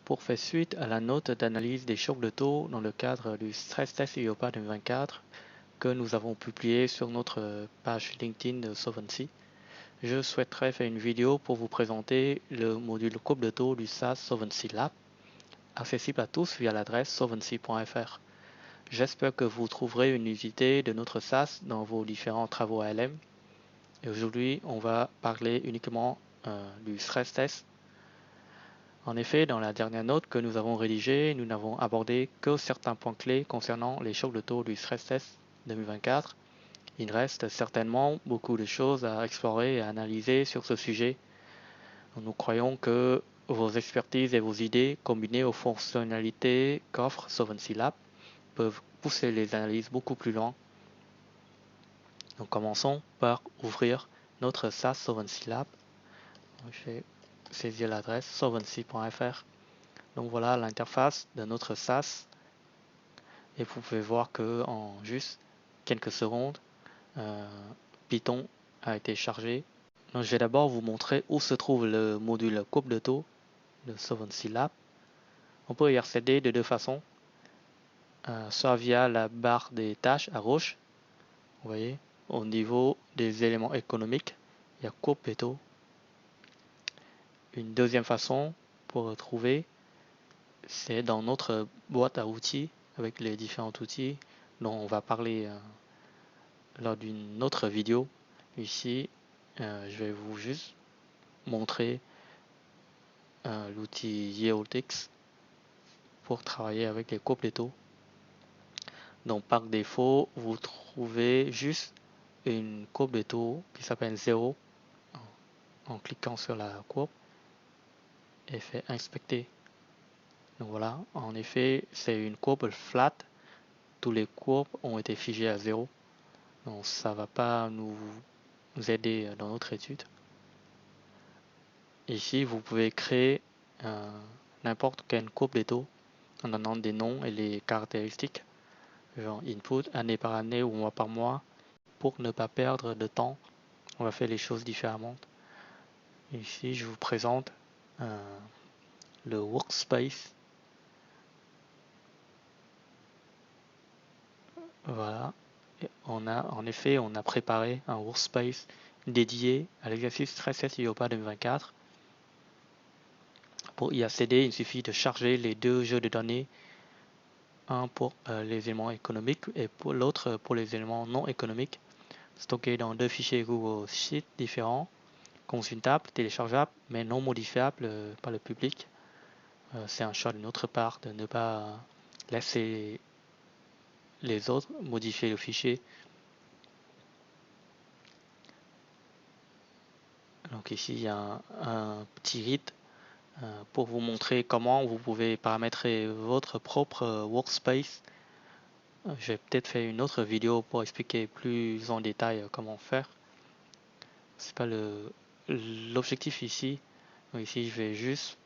Pour faire suite à la note d'analyse des chocs de taux dans le cadre du stress test EIOPA 2024 que nous avons publié sur notre page LinkedIn de Solvency, je souhaiterais faire une vidéo pour vous présenter le module courbe de taux du SaaS Solvency Lab, accessible à tous via l'adresse solvency.fr. J'espère que vous trouverez une utilité de notre SaaS dans vos différents travaux ALM. Et aujourd'hui, on va parler uniquement du stress test. En effet, dans la dernière note que nous avons rédigée, nous n'avons abordé que certains points clés concernant les chocs de taux du stress test 2024. Il reste certainement beaucoup de choses à explorer et à analyser sur ce sujet. Nous croyons que vos expertises et vos idées, combinées aux fonctionnalités qu'offre Solvency Lab, peuvent pousser les analyses beaucoup plus loin. Donc commençons par ouvrir notre SaaS Solvency Lab. Je vais saisir l'adresse solvency.fr. Donc voilà l'interface de notre SaaS. Et vous pouvez voir que en juste quelques secondes, Python a été chargé. Donc je vais d'abord vous montrer où se trouve le module courbe de taux de Solvency Lab. On peut y accéder de deux façons. Soit via la barre des tâches à gauche. Vous voyez, au niveau des éléments économiques, il y a courbe de taux. Une deuxième façon pour retrouver, c'est dans notre boîte à outils avec les différents outils dont on va parler lors d'une autre vidéo. Ici, je vais vous juste montrer l'outil YieldX pour travailler avec les courbes de taux. Donc par défaut, vous trouvez juste une courbe de taux qui s'appelle 0 en cliquant sur la courbe et fait inspecter. Donc voilà, en effet, c'est une courbe flat. Tous les courbes ont été figées à 0. Donc ça ne va pas nous aider dans notre étude. Ici, vous pouvez créer n'importe quelle courbe de taux en donnant des noms et les caractéristiques, genre input, année par année ou mois par mois. Pour ne pas perdre de temps, on va faire les choses différemment. Ici, je vous présente le workspace. Voilà. Et on a préparé un workspace dédié à l'exercice stress test EIOPA 2024. Pour y accéder, il suffit de charger les deux jeux de données, un pour les éléments économiques et pour l'autre pour les éléments non économiques, stockés dans deux fichiers Google Sheets différents, consultables, téléchargeables, mais non modifiables par le public. C'est un choix de notre part de ne pas laisser les autres modifier le fichier. Donc ici, il y a un petit guide pour vous montrer comment vous pouvez paramétrer votre propre workspace. Je vais peut-être faire une autre vidéo pour expliquer plus en détail comment faire. C'est pas l'objectif ici. Donc ici, je vais juste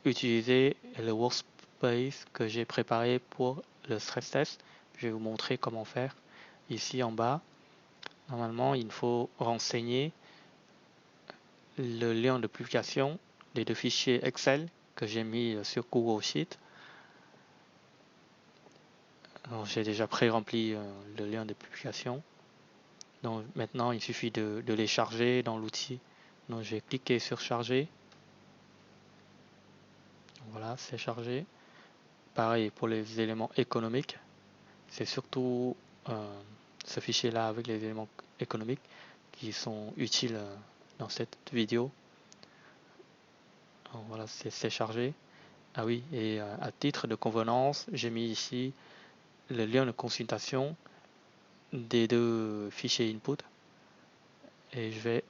utiliser le workspace que j'ai préparé pour le stress test. Je vais vous montrer comment faire. Ici en bas, normalement, il faut renseigner le lien de publication des deux fichiers Excel que j'ai mis sur Google Sheet. J'ai déjà pré-rempli le lien de publication. Donc maintenant, il suffit de les charger dans l'outil. Donc je vais cliquer sur charger. Voilà, c'est chargé. Pareil pour les éléments économiques. C'est surtout ce fichier-là avec les éléments économiques qui sont utiles dans cette vidéo. Donc voilà, c'est chargé. Ah oui, et à titre de convenance, j'ai mis ici le lien de consultation des deux fichiers input. Et je vais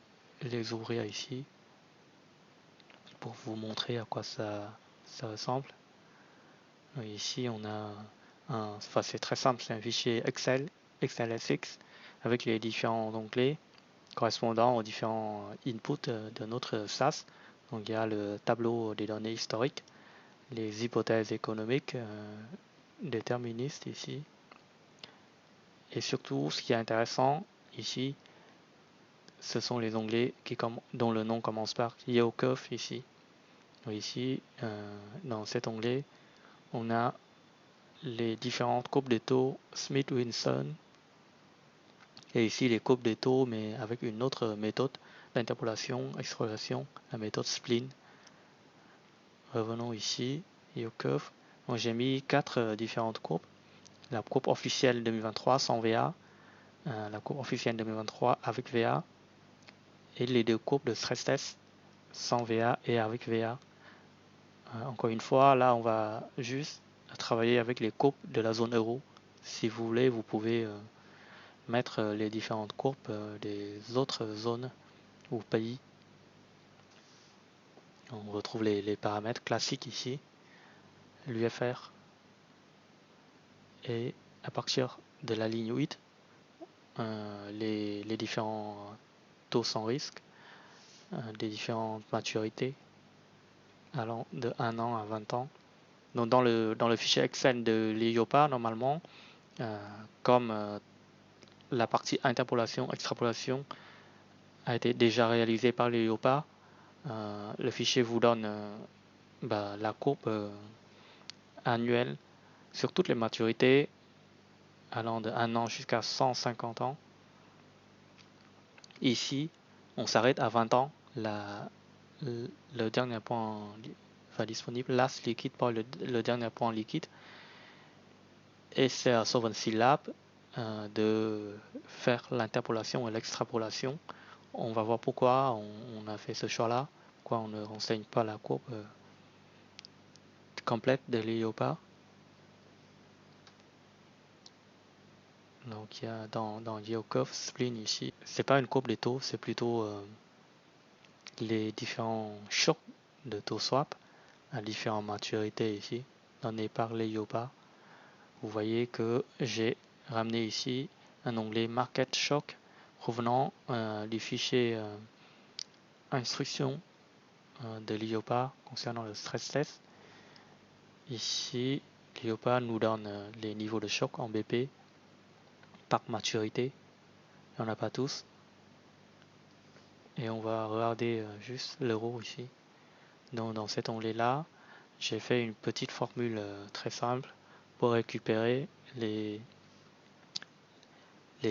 les ouvrir ici pour vous montrer à quoi ça ressemble. Et ici, on a c'est très simple, c'est un fichier Excel, XLSX, avec les différents onglets correspondant aux différents inputs de notre SaaS. Donc il y a le tableau des données historiques, les hypothèses économiques déterministes ici. Et surtout, ce qui est intéressant ici, ce sont les onglets dont le nom commence par YieldCurve ici. Donc ici, dans cet onglet, on a les différentes courbes de taux Smith-Wilson et ici les courbes de taux mais avec une autre méthode d'interpolation, extrapolation, la méthode Spline. Revenons ici, yield curve. J'ai mis 4 différentes courbes. La courbe officielle 2023 sans VA, la courbe officielle 2023 avec VA et les deux courbes de stress test sans VA et avec VA. Encore une fois, là on va juste travailler avec les courbes de la zone euro. Si vous voulez, vous pouvez mettre les différentes courbes des autres zones ou pays. On retrouve les paramètres classiques ici, l'UFR. Et à partir de la ligne 8, les différents taux sans risque, des différentes maturités allant de 1 an à 20 ans. Donc dans le fichier Excel de l'IOPA, normalement, comme la partie interpolation, extrapolation a été déjà réalisée par l'IOPA, le fichier vous donne la courbe annuelle sur toutes les maturités allant de 1 an jusqu'à 150 ans. Ici, on s'arrête à 20 ans. Le dernier point disponible, last liquid pour le dernier point liquide. Et c'est à Solvency Lab de faire l'interpolation et l'extrapolation. On va voir pourquoi on a fait ce choix-là, pourquoi on ne renseigne pas la courbe complète de l'IOPA. Donc il y a dans Yield Curve Spline ici, c'est pas une courbe des taux, c'est plutôt les différents chocs de taux swap à différentes maturités ici, donnés par l'IOPA. Vous voyez que j'ai ramené ici un onglet Market Shock provenant du fichier instruction de l'IOPA concernant le stress test. Ici, l'IOPA nous donne les niveaux de choc en BP par maturité. Il n'y en a pas tous. Et on va regarder juste l'euro ici. Donc dans cet onglet-là, j'ai fait une petite formule très simple pour récupérer les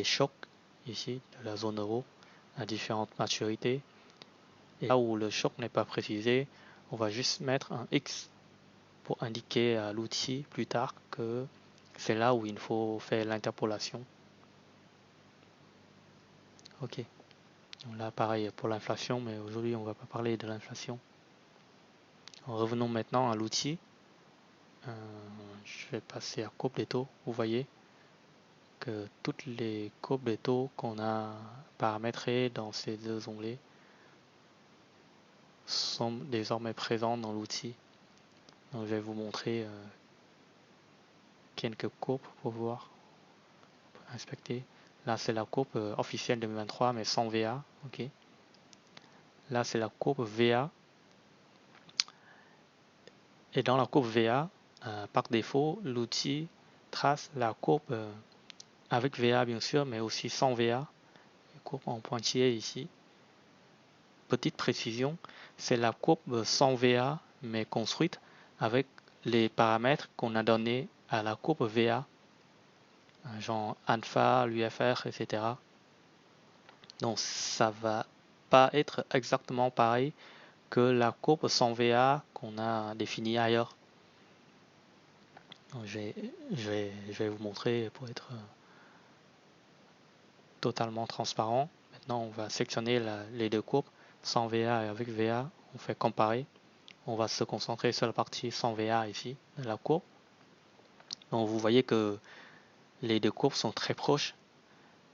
chocs ici de la zone euro à différentes maturités. Et là où le choc n'est pas précisé, on va juste mettre un X pour indiquer à l'outil plus tard que c'est là où il faut faire l'interpolation. Ok. Donc là pareil pour l'inflation, mais aujourd'hui on ne va pas parler de l'inflation. Revenons maintenant à l'outil. Je vais passer à courbe des taux. Vous voyez que toutes les courbes des taux qu'on a paramétrées dans ces deux onglets sont désormais présentes dans l'outil. Donc je vais vous montrer quelques courbes pour voir, pour inspecter. Là c'est la courbe officielle 2023 mais sans VA. Ok. Là c'est la courbe VA. Et dans la courbe VA, par défaut, l'outil trace la courbe avec VA bien sûr, mais aussi sans VA. Courbe en pointillé ici. Petite précision, c'est la courbe sans VA, mais construite avec les paramètres qu'on a donnés à la courbe VA, genre alpha, l'UFR, etc. Donc ça va pas être exactement pareil que la courbe sans VA qu'on a définie ailleurs. Donc, je vais vous montrer pour être totalement transparent. Maintenant, on va sectionner les deux courbes, sans VA et avec VA. On fait comparer. On va se concentrer sur la partie sans VA ici, de la courbe. Donc vous voyez que les deux courbes sont très proches,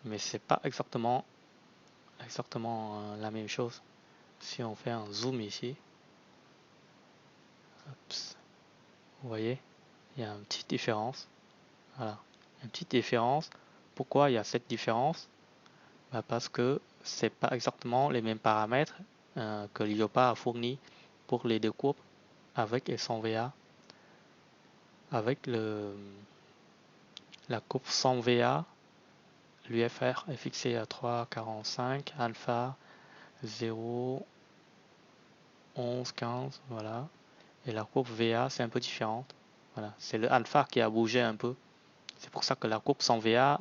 mais c'est pas exactement la même chose. Si on fait un zoom ici, vous voyez, il y a une petite différence. Voilà, une petite différence. Pourquoi il y a cette différence? Parce que c'est pas exactement les mêmes paramètres que l'IOPA a fourni pour les deux courbes avec et sans VA. Avec la courbe sans VA, l'UFR est fixé à 3,45, alpha 0, 11, 15, voilà. Et la courbe VA, c'est un peu différente. Voilà, c'est le alpha qui a bougé un peu. C'est pour ça que la courbe sans VA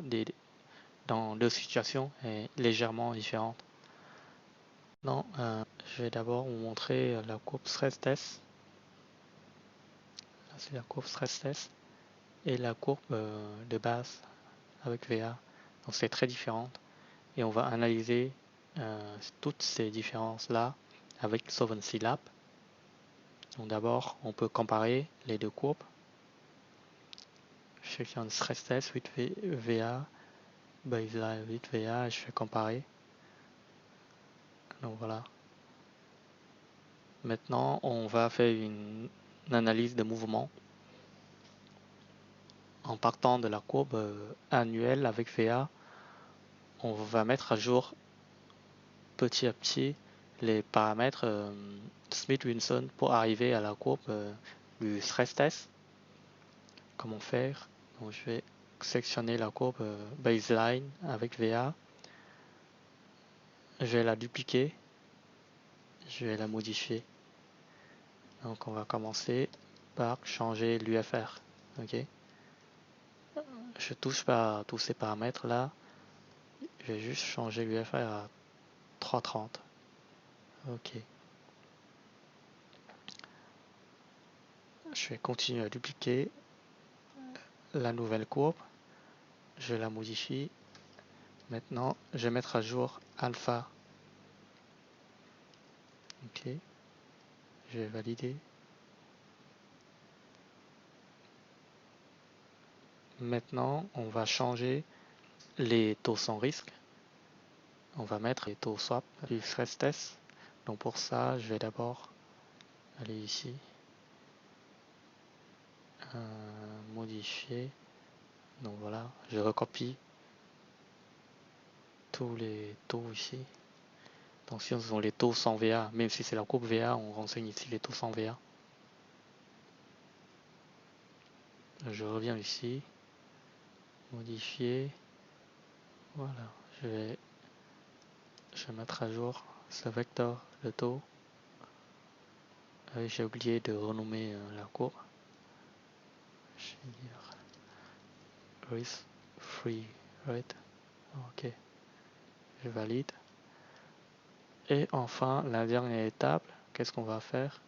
dans deux situations est légèrement différente. Non, je vais d'abord vous montrer la courbe stress test. Là, c'est la courbe stress test et la courbe de base avec VA. Donc c'est très différente et on va analyser toutes ces différences-là avec Solvency Lab. Donc d'abord, on peut comparer les deux courbes. Je sélectionne stress test 8 VA, baseline 8 VA et je vais comparer. Donc voilà. Maintenant, on va faire une analyse de mouvement en partant de la courbe annuelle avec VA. On va mettre à jour petit à petit les paramètres Smith-Wilson pour arriver à la courbe du stress test. Comment faire? Donc, je vais sélectionner la courbe baseline avec VA. Je vais la dupliquer. Je vais la modifier. Donc on va commencer par changer l'UFR. Ok. Je touche pas à tous ces paramètres là. Je vais juste changer l'UFR à 330. Ok. Je vais continuer à dupliquer la nouvelle courbe. Je la modifie. Maintenant, je vais mettre à jour alpha. Ok. Je vais valider. Maintenant, on va changer les taux sans risque. On va mettre les taux swap du stress test. Donc pour ça, je vais d'abord aller ici. Modifier. Donc voilà, je recopie tous les taux ici. Donc si on a les taux sans VA, même si c'est la courbe VA, on renseigne ici les taux sans VA. Je reviens ici, modifier. Voilà, je vais mettre à jour ce vecteur de taux. J'ai oublié de renommer la courbe. Je vais dire risk free rate. Ok, je valide. Et enfin, la dernière étape, qu'est-ce qu'on va faire?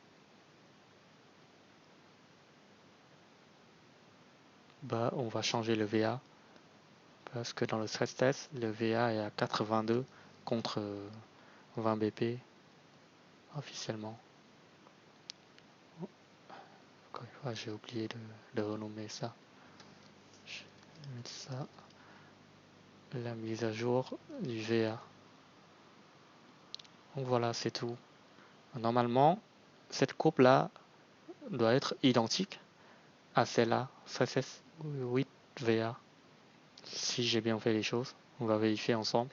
On va changer le VA. Parce que dans le stress test, le VA est à 82 contre 20 BP officiellement. Encore une fois, j'ai oublié de renommer ça. Je vais mettre ça. La mise à jour du VA. Donc voilà, c'est tout. Normalement, cette courbe-là doit être identique à celle-là, stress test 8 VA. Si j'ai bien fait les choses, on va vérifier ensemble.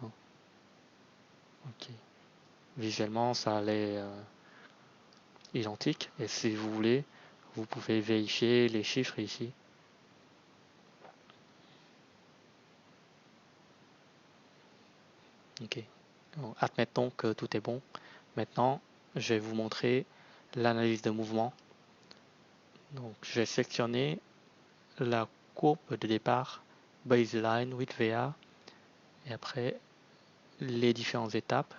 Ok. Visuellement, ça allait identique. Et si vous voulez, vous pouvez vérifier les chiffres ici. Ok. Donc, admettons que tout est bon. Maintenant, je vais vous montrer l'analyse de mouvement. Donc, je vais sélectionner la courbe de départ baseline 8 VA et après les différentes étapes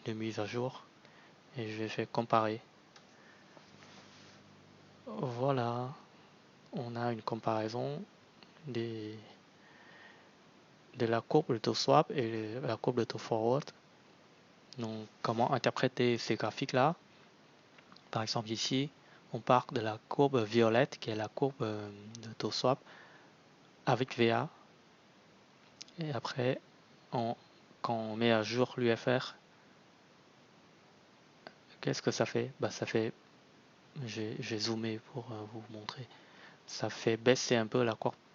de mise à jour et je vais faire comparer. Voilà, on a une comparaison de la courbe de taux swap et la courbe de taux forward. Donc, comment interpréter ces graphiques-là? Par exemple, ici, on part de la courbe violette, qui est la courbe de taux swap, avec VA. Et après, quand on met à jour l'UFR, qu'est-ce que ça fait? Ça fait, j'ai zoomé pour vous montrer, ça fait baisser un peu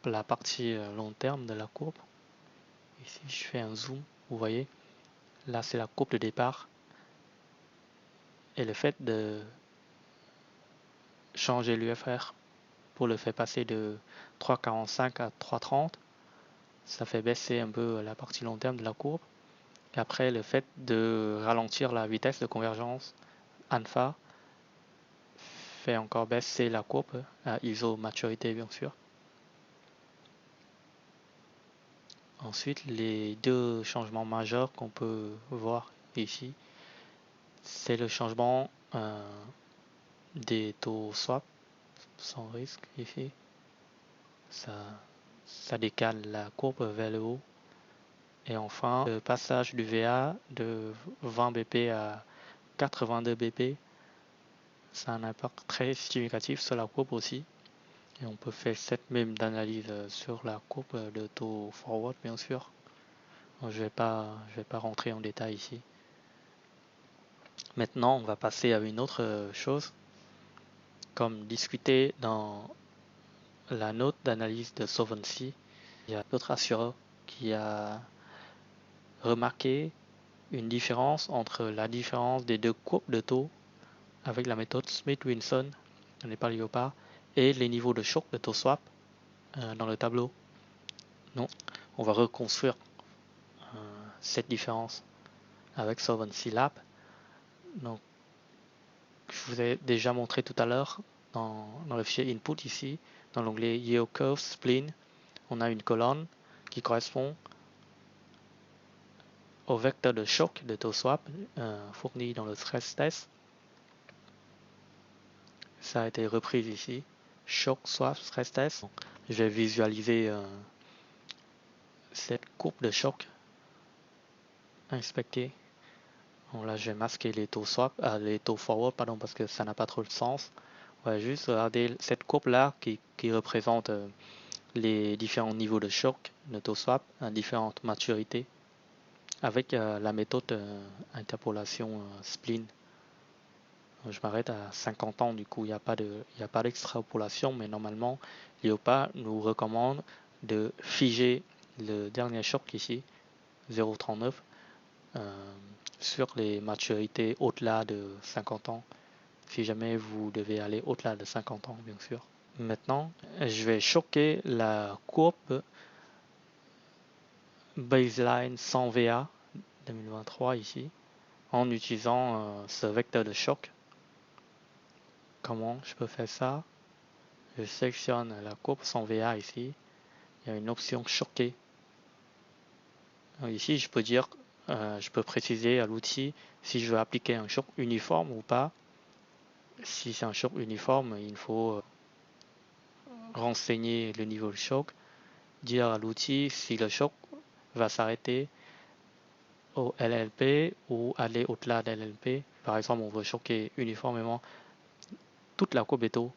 la partie long terme de la courbe. Ici, je fais un zoom, vous voyez, là c'est la courbe de départ. Et le fait de changer l'UFR pour le faire passer de 3,45 à 3,30, ça fait baisser un peu la partie long terme de la courbe. Et après, le fait de ralentir la vitesse de convergence alpha fait encore baisser la courbe à ISO maturité, bien sûr. Ensuite, les deux changements majeurs qu'on peut voir ici, c'est le changement des taux swap sans risque ici. Ça décale la courbe vers le haut. Et enfin, le passage du VA de 20 BP à 82 BP, ça a un impact très significatif sur la courbe aussi. Et on peut faire cette même analyse sur la courbe de taux forward, bien sûr. Je vais pas rentrer en détail ici. Maintenant, on va passer à une autre chose. Comme discuté dans la note d'analyse de Solvency, il y a d'autres assureurs qui a remarqué une différence entre la différence des deux courbes de taux avec la méthode Smith-Wilson, on n'est pas Léopard, et les niveaux de choc de taux swap dans le tableau. Non, on va reconstruire cette différence avec Solvency Lab. Donc, je vous ai déjà montré tout à l'heure dans le fichier input ici, dans l'onglet Yield Curve Spleen, on a une colonne qui correspond au vecteur de choc de taux swap fourni dans le stress test. Ça a été repris ici, choc swap stress test. Je vais visualiser cette courbe de choc inspectée. Bon, là, je vais masquer les taux swap, les taux forward, pardon, parce que ça n'a pas trop de sens. On va juste regarder cette courbe là qui représente les différents niveaux de choc de taux swap à différentes maturités avec la méthode interpolation spleen. Je m'arrête à 50 ans, du coup il n'y a pas d'extrapolation, mais normalement l'IOPA nous recommande de figer le dernier choc ici, 0,39, sur les maturités au-delà de 50 ans, si jamais vous devez aller au-delà de 50 ans, bien sûr. Maintenant, je vais choquer la courbe baseline 100 VA 2023 ici, en utilisant ce vecteur de choc. Comment je peux faire ça? Je sélectionne la courbe 100 VA ici. Il y a une option choquer. Ici, je peux dire, je peux préciser à l'outil si je veux appliquer un choc uniforme ou pas. Si c'est un choc uniforme, il faut renseigner le niveau de choc, dire à l'outil si le choc va s'arrêter au LLP ou aller au-delà de LLP. Par exemple, on veut choquer uniformément toute la courbe taux.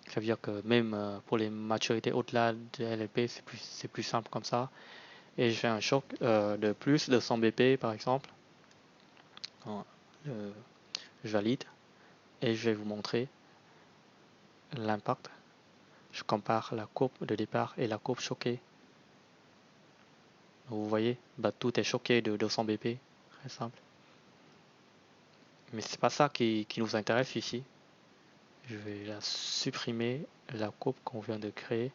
Ça veut dire que même pour les maturités au-delà de LLP, c'est plus simple comme ça. Et je fais un choc de plus de 100 BP par exemple. Je valide et je vais vous montrer l'impact. Je compare la courbe de départ et la courbe choquée. Vous voyez, tout est choqué de 200 BP, très simple. Mais c'est pas ça qui nous intéresse ici. Je vais la supprimer, la courbe qu'on vient de créer.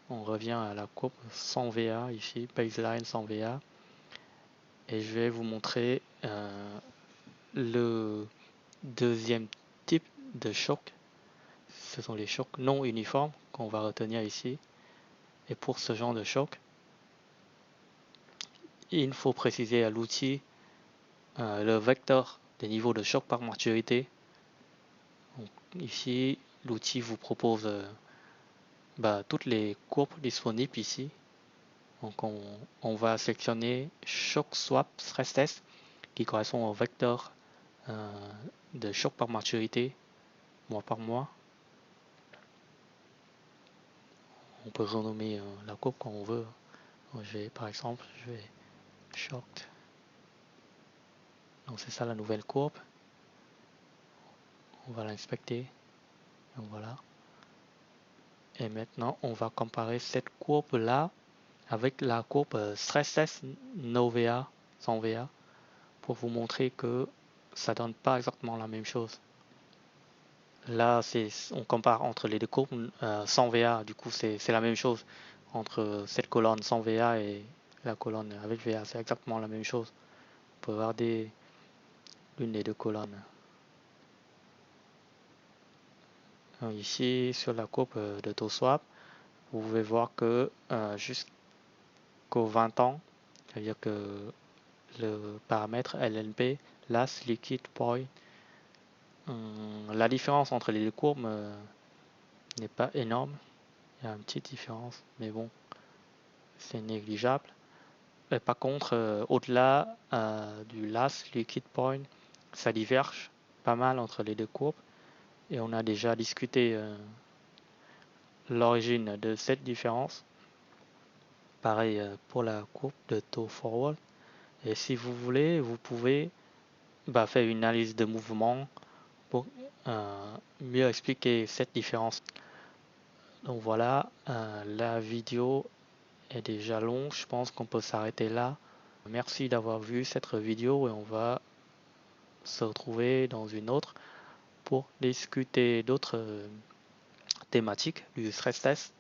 On revient à la courbe 100 VA ici, baseline 100 VA. Et je vais vous montrer le deuxième type de choc. Ce sont les chocs non uniformes qu'on va retenir ici. Et pour ce genre de choc, il faut préciser à l'outil le vecteur des niveaux de choc par maturité. Donc, ici, l'outil vous propose toutes les courbes disponibles ici. Donc on va sélectionner choc swap stress test qui correspond au vecteur de choc par maturité mois par mois. On peut renommer la courbe quand on veut. Par exemple, je vais choc. Donc c'est ça la nouvelle courbe. On va l'inspecter. Donc voilà. Et maintenant, on va comparer cette courbe là avec la courbe stress test no VA, sans VA, pour vous montrer que ça donne pas exactement la même chose. Là, on compare entre les deux courbes sans VA, du coup c'est la même chose entre cette colonne sans VA et la colonne avec VA, c'est exactement la même chose. peut regarder l'une des deux colonnes. Donc ici, sur la courbe de taux swap, vous pouvez voir que jusqu'aux 20 ans, c'est-à-dire que le paramètre LNP, Last Liquid Point, la différence entre les deux courbes n'est pas énorme. Il y a une petite différence, mais bon, c'est négligeable. Et par contre, au-delà du Last Liquid Point, ça diverge pas mal entre les deux courbes. Et on a déjà discuté l'origine de cette différence. Pareil pour la courbe de taux forward. Et si vous voulez, vous pouvez faire une analyse de mouvement pour mieux expliquer cette différence. Donc voilà, la vidéo est déjà longue, je pense qu'on peut s'arrêter là. Merci d'avoir vu cette vidéo et on va se retrouver dans une autre pour discuter d'autres thématiques du stress test.